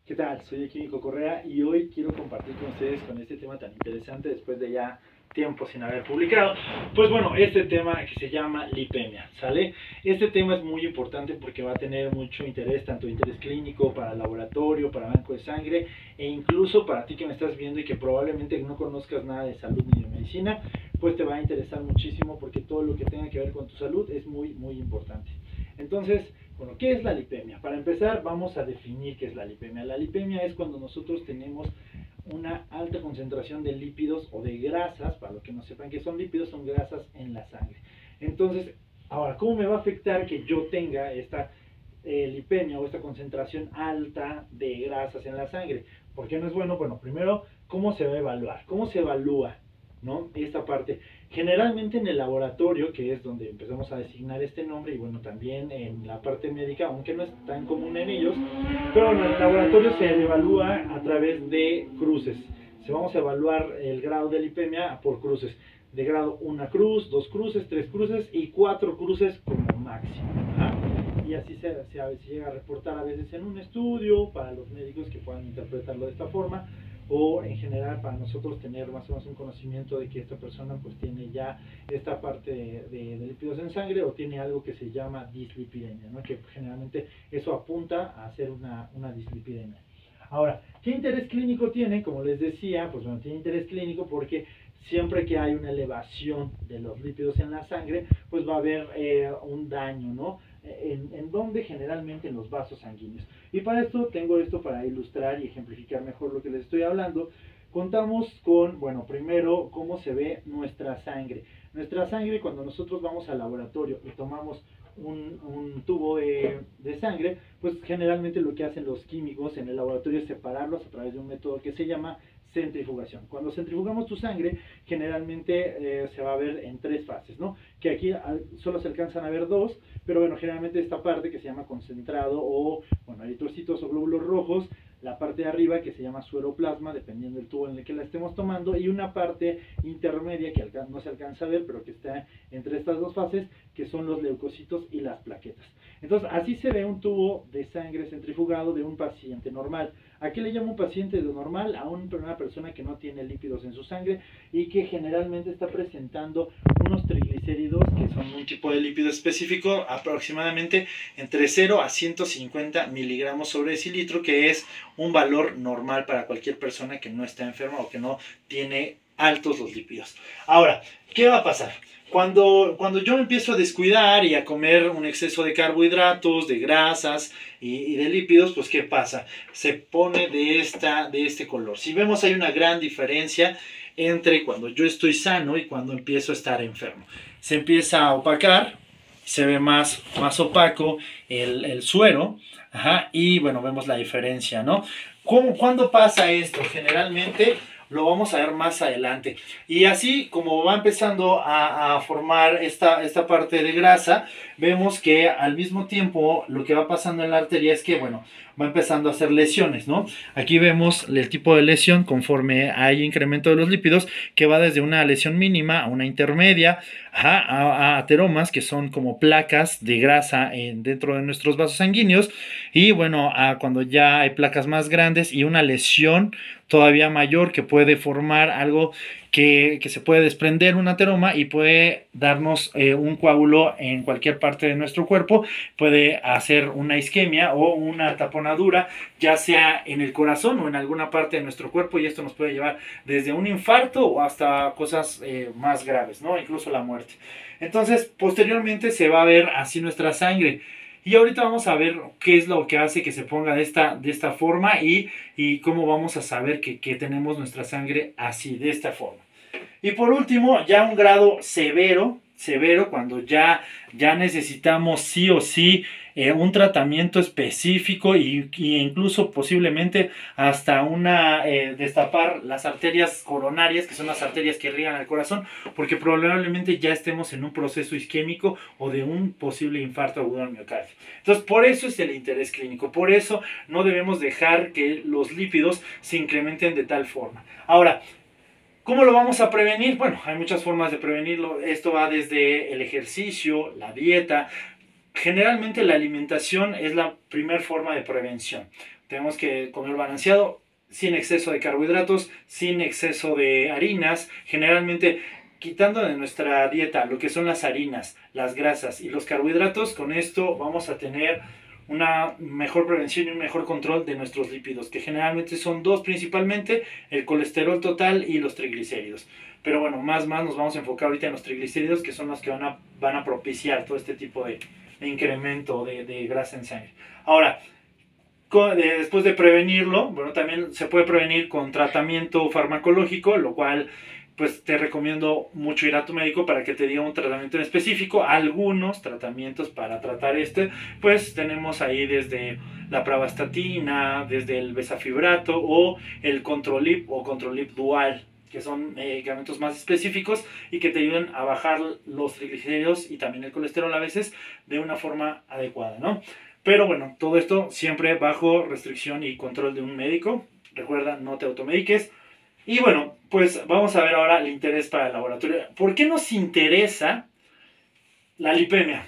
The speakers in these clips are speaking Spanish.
¿Qué tal? Soy el Químico Correa y hoy quiero compartir con ustedes con este tema tan interesante después de ya tiempo sin haber publicado. Pues bueno, este tema que se llama lipemia, ¿sale? Este tema es muy importante porque va a tener mucho interés, tanto interés clínico para el laboratorio, para banco de sangre e incluso para ti que me estás viendo y que probablemente no conozcas nada de salud ni de medicina, pues te va a interesar muchísimo porque todo lo que tenga que ver con tu salud es muy importante. Entonces, bueno, ¿qué es la lipemia? Para empezar, vamos a definir qué es la lipemia. La lipemia es cuando nosotros tenemos una alta concentración de lípidos o de grasas, para los que no sepan qué son lípidos, son grasas en la sangre. Entonces, ahora, ¿cómo me va a afectar que yo tenga esta lipemia o esta concentración alta de grasas en la sangre? ¿Por qué no es bueno? Bueno, primero, ¿cómo se va a evaluar? ¿Cómo se evalúa, ¿no? Esta parte. Generalmente en el laboratorio, que es donde empezamos a designar este nombre, y bueno, también en la parte médica, aunque no es tan común en ellos, pero en el laboratorio se evalúa a través de cruces. Se vamos a evaluar el grado de lipemia por cruces. De grado 1 cruz, 2 cruces, 3 cruces y 4 cruces como máximo. ¿Ah? Y así se llega a reportar a veces en un estudio para los médicos que puedan interpretarlo de esta forma, o en general para nosotros tener más o menos un conocimiento de que esta persona pues tiene ya esta parte de lípidos en sangre o tiene algo que se llama dislipidemia, ¿no? Que generalmente eso apunta a hacer una dislipidemia. Ahora, ¿qué interés clínico tiene? Como les decía, pues bueno, tiene interés clínico porque siempre que hay una elevación de los lípidos en la sangre, pues va a haber un daño, ¿no? En donde generalmente en los vasos sanguíneos. Y para esto tengo esto para ilustrar y ejemplificar mejor lo que les estoy hablando. Contamos con, bueno, primero cómo se ve nuestra sangre. Nuestra sangre, cuando nosotros vamos al laboratorio y tomamos un tubo de sangre, pues generalmente lo que hacen los químicos en el laboratorio es separarlos a través de un método que se llama centrifugación. Cuando centrifugamos tu sangre, generalmente se va a ver en tres fases, ¿no? Que aquí solo se alcanzan a ver dos, pero bueno, generalmente esta parte que se llama concentrado o, bueno, eritrocitos o glóbulos rojos, la parte de arriba que se llama sueroplasma, dependiendo del tubo en el que la estemos tomando, y una parte intermedia que no se alcanza a ver, pero que está entre estas dos fases, que son los leucocitos y las plaquetas. Entonces, así se ve un tubo de sangre centrifugado de un paciente normal. ¿A qué le llamo un paciente normal? A una persona que no tiene lípidos en su sangre y que generalmente está presentando unos triglicéridos, que son un tipo de lípido específico, aproximadamente entre 0 a 150 miligramos sobre decilitro, que es un valor normal para cualquier persona que no está enferma o que no tiene altos los lípidos. Ahora, ¿qué va a pasar? Cuando yo me empiezo a descuidar y a comer un exceso de carbohidratos, de grasas y de lípidos, pues ¿qué pasa? Se pone de este color. Si vemos, hay una gran diferencia entre cuando yo estoy sano y cuando empiezo a estar enfermo. Se empieza a opacar, se ve más opaco el suero, ajá, y bueno, vemos la diferencia, ¿no? ¿Cuándo pasa esto? Generalmente lo vamos a ver más adelante. Y así como va empezando a formar esta parte de grasa, vemos que al mismo tiempo lo que va pasando en la arteria es que, bueno, va empezando a hacer lesiones, ¿no? Aquí vemos el tipo de lesión conforme hay incremento de los lípidos, que va desde una lesión mínima a una intermedia, a ateromas, que son como placas de grasa dentro de nuestros vasos sanguíneos, y bueno, a cuando ya hay placas más grandes y una lesión todavía mayor que puede formar algo que se puede desprender un ateroma y puede darnos un coágulo en cualquier parte de nuestro cuerpo, puede hacer una isquemia o una taponadura, ya sea en el corazón o en alguna parte de nuestro cuerpo, y esto nos puede llevar desde un infarto o hasta cosas más graves, ¿no? Incluso la muerte. Entonces, posteriormente se va a ver así nuestra sangre. Y ahorita vamos a ver qué es lo que hace que se ponga de esta forma y cómo vamos a saber que tenemos nuestra sangre así, de esta forma. Y por último, ya un grado severo, cuando ya necesitamos sí o sí un tratamiento específico y incluso posiblemente hasta destapar las arterias coronarias, que son las arterias que irrigan al corazón, porque probablemente ya estemos en un proceso isquémico o de un posible infarto agudo al miocardio. Entonces, por eso es el interés clínico, por eso no debemos dejar que los lípidos se incrementen de tal forma. Ahora, ¿cómo lo vamos a prevenir? Bueno, hay muchas formas de prevenirlo. Esto va desde el ejercicio, la dieta. Generalmente la alimentación es la primera forma de prevención. tenemos que comer balanceado, sin exceso de carbohidratos, sin exceso de harinas, generalmente quitando de nuestra dieta lo que son las harinas, las grasas y los carbohidratos. Con esto vamos a tener una mejor prevención y un mejor control de nuestros lípidos, que generalmente son dos principalmente: el colesterol total y los triglicéridos. Pero bueno, más nos vamos a enfocar ahorita en los triglicéridos, que son los que van a propiciar todo este tipo de incremento de grasa en sangre. Ahora, después de prevenirlo, bueno, también se puede prevenir con tratamiento farmacológico, lo cual pues te recomiendo mucho ir a tu médico para que te diga un tratamiento en específico. Algunos tratamientos para tratar pues tenemos ahí desde la pravastatina, desde el besafibrato o el Controlip o Controlip Dual, que son medicamentos más específicos y que te ayudan a bajar los triglicéridos y también el colesterol a veces de una forma adecuada, ¿no? Pero bueno, todo esto siempre bajo restricción y control de un médico. Recuerda, no te automediques. Y bueno, pues vamos a ver ahora el interés para el laboratorio. ¿Por qué nos interesa la lipemia?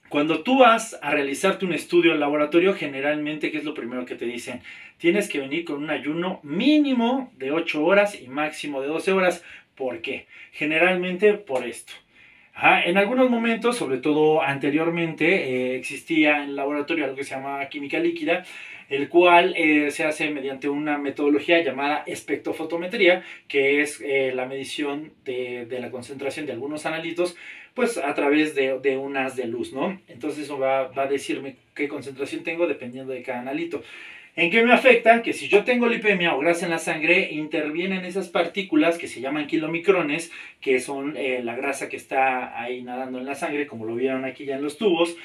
Cuando tú vas a realizarte un estudio en laboratorio, generalmente, ¿qué es lo primero que te dicen? Tienes que venir con un ayuno mínimo de 8 horas y máximo de 12 horas. ¿Por qué? Generalmente por esto. En algunos momentos, sobre todo anteriormente, existía en el laboratorio algo que se llama química líquida, el cual se hace mediante una metodología llamada espectrofotometría, que es la medición de la concentración de algunos analitos, pues a través de un haz de luz, ¿no? Entonces eso va a decirme qué concentración tengo dependiendo de cada analito. ¿En qué me afecta? Que si yo tengo lipemia o grasa en la sangre, intervienen esas partículas que se llaman kilomicrones, que son la grasa que está ahí nadando en la sangre, como lo vieron aquí ya en los tubos.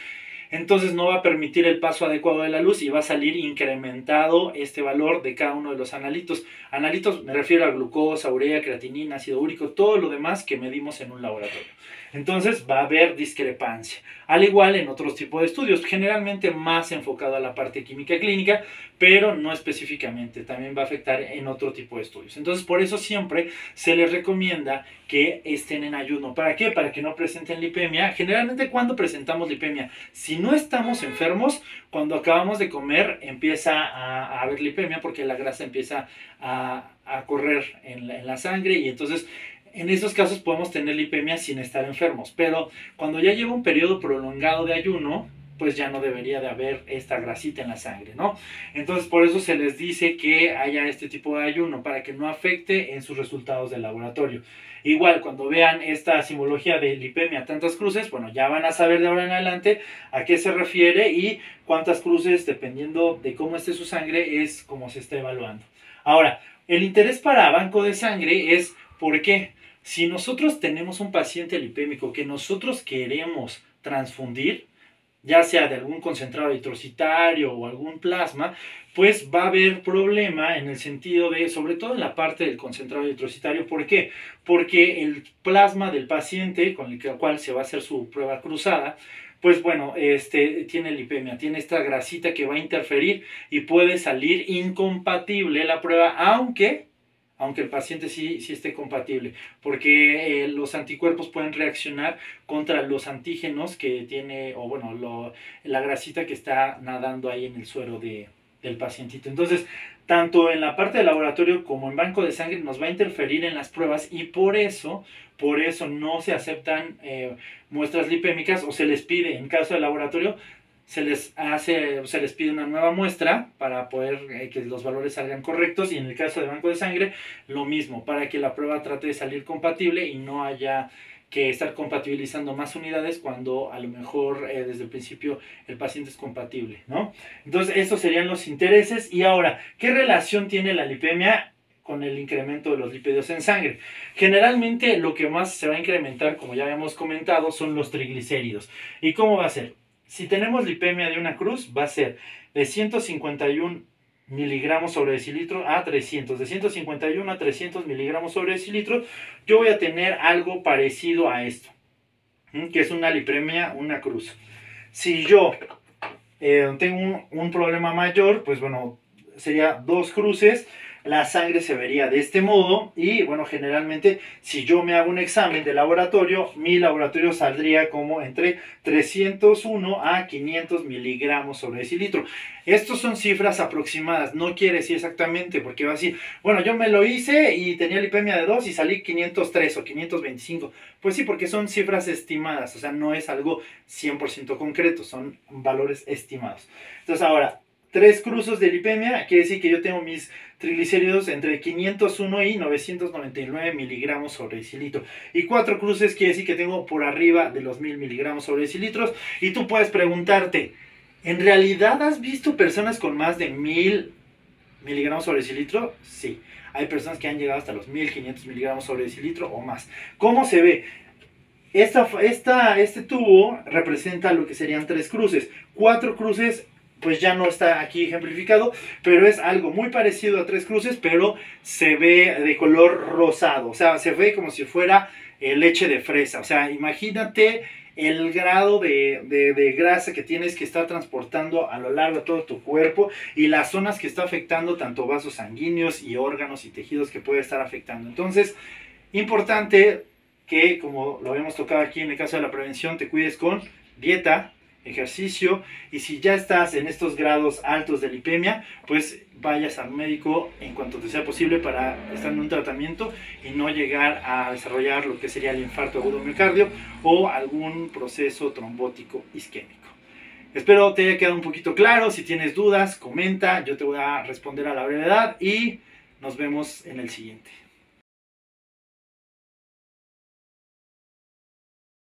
Entonces no va a permitir el paso adecuado de la luz y va a salir incrementado este valor de cada uno de los analitos. Analitos me refiero a glucosa, urea, creatinina, ácido úrico, todo lo demás que medimos en un laboratorio. Entonces va a haber discrepancia. Al igual en otros tipos de estudios, generalmente más enfocado a la parte química clínica, pero no específicamente, también va a afectar en otro tipo de estudios. Entonces por eso siempre se les recomienda que estén en ayuno. ¿Para qué? Para que no presenten lipemia. Generalmente, cuando presentamos lipemia, si no estamos enfermos, cuando acabamos de comer empieza a haber lipemia, porque la grasa empieza a correr en la sangre, y entonces en esos casos podemos tener lipemia sin estar enfermos. Pero cuando ya lleva un periodo prolongado de ayuno, pues ya no debería de haber esta grasita en la sangre, ¿no? Entonces por eso se les dice que haya este tipo de ayuno, para que no afecte en sus resultados del laboratorio. Igual, cuando vean esta simbología de lipemia tantas cruces, bueno, ya van a saber de ahora en adelante a qué se refiere y cuántas cruces, dependiendo de cómo esté su sangre, es como se está evaluando. Ahora, el interés para banco de sangre es, ¿por qué? Si nosotros tenemos un paciente lipémico que nosotros queremos transfundir, ya sea de algún concentrado eritrocitario o algún plasma, pues va a haber problema en el sentido de, sobre todo en la parte del concentrado eritrocitario. ¿Por qué? Porque el plasma del paciente con el cual se va a hacer su prueba cruzada, pues bueno, tiene lipemia, tiene esta grasita que va a interferir y puede salir incompatible la prueba, aunque el paciente sí esté compatible, porque los anticuerpos pueden reaccionar contra los antígenos que tiene, o bueno, la grasita que está nadando ahí en el suero del pacientito. Entonces, tanto en la parte del laboratorio como en banco de sangre nos va a interferir en las pruebas, y por eso no se aceptan muestras lipémicas, o se les pide, en caso del laboratorio, se les pide una nueva muestra para poder que los valores salgan correctos, y en el caso de banco de sangre lo mismo, para que la prueba trate de salir compatible y no haya que estar compatibilizando más unidades cuando a lo mejor desde el principio el paciente es compatible, ¿no? Entonces estos serían los intereses. Y ahora, ¿qué relación tiene la lipemia con el incremento de los lípidos en sangre? Generalmente lo que más se va a incrementar, como ya habíamos comentado, son los triglicéridos. ¿Y cómo va a ser? Si tenemos lipemia de una cruz, va a ser de 151 miligramos sobre decilitro a 300. De 151 a 300 miligramos sobre decilitro, yo voy a tener algo parecido a esto, que es una lipemia, una cruz. Si yo tengo un problema mayor, pues bueno, sería 2 cruces, la sangre se vería de este modo y bueno, generalmente si yo me hago un examen de laboratorio, mi laboratorio saldría como entre 301 a 500 miligramos sobre decilitro. Estos son cifras aproximadas, no quiere decir exactamente, porque va a decir, bueno, yo me lo hice y tenía lipemia de 2 y salí 503 o 525. Pues sí, porque son cifras estimadas, o sea, no es algo 100% concreto, son valores estimados. Entonces ahora, 3 cruces de lipemia, quiere decir que yo tengo mis triglicéridos entre 501 y 999 miligramos sobre decilitro. Y 4 cruces quiere decir que tengo por arriba de los 1000 miligramos sobre decilitros. Y tú puedes preguntarte, ¿en realidad has visto personas con más de 1000 miligramos sobre decilitro? Sí. Hay personas que han llegado hasta los 1500 miligramos sobre decilitro o más. ¿Cómo se ve? Este tubo representa lo que serían 3 cruces. 4 cruces pues ya no está aquí ejemplificado, pero es algo muy parecido a 3 cruces, pero se ve de color rosado, o sea, se ve como si fuera leche de fresa. O sea, imagínate el grado de grasa que tienes que estar transportando a lo largo de todo tu cuerpo y las zonas que está afectando, tanto vasos sanguíneos y órganos y tejidos que puede estar afectando. Entonces, importante que, como lo habíamos tocado aquí en el caso de la prevención, te cuides con dieta, ejercicio, y si ya estás en estos grados altos de lipemia, pues vayas al médico en cuanto te sea posible para estar en un tratamiento y no llegar a desarrollar lo que sería el infarto agudo miocardio o algún proceso trombótico isquémico. Espero te haya quedado un poquito claro. Si tienes dudas, comenta, yo te voy a responder a la brevedad y nos vemos en el siguiente.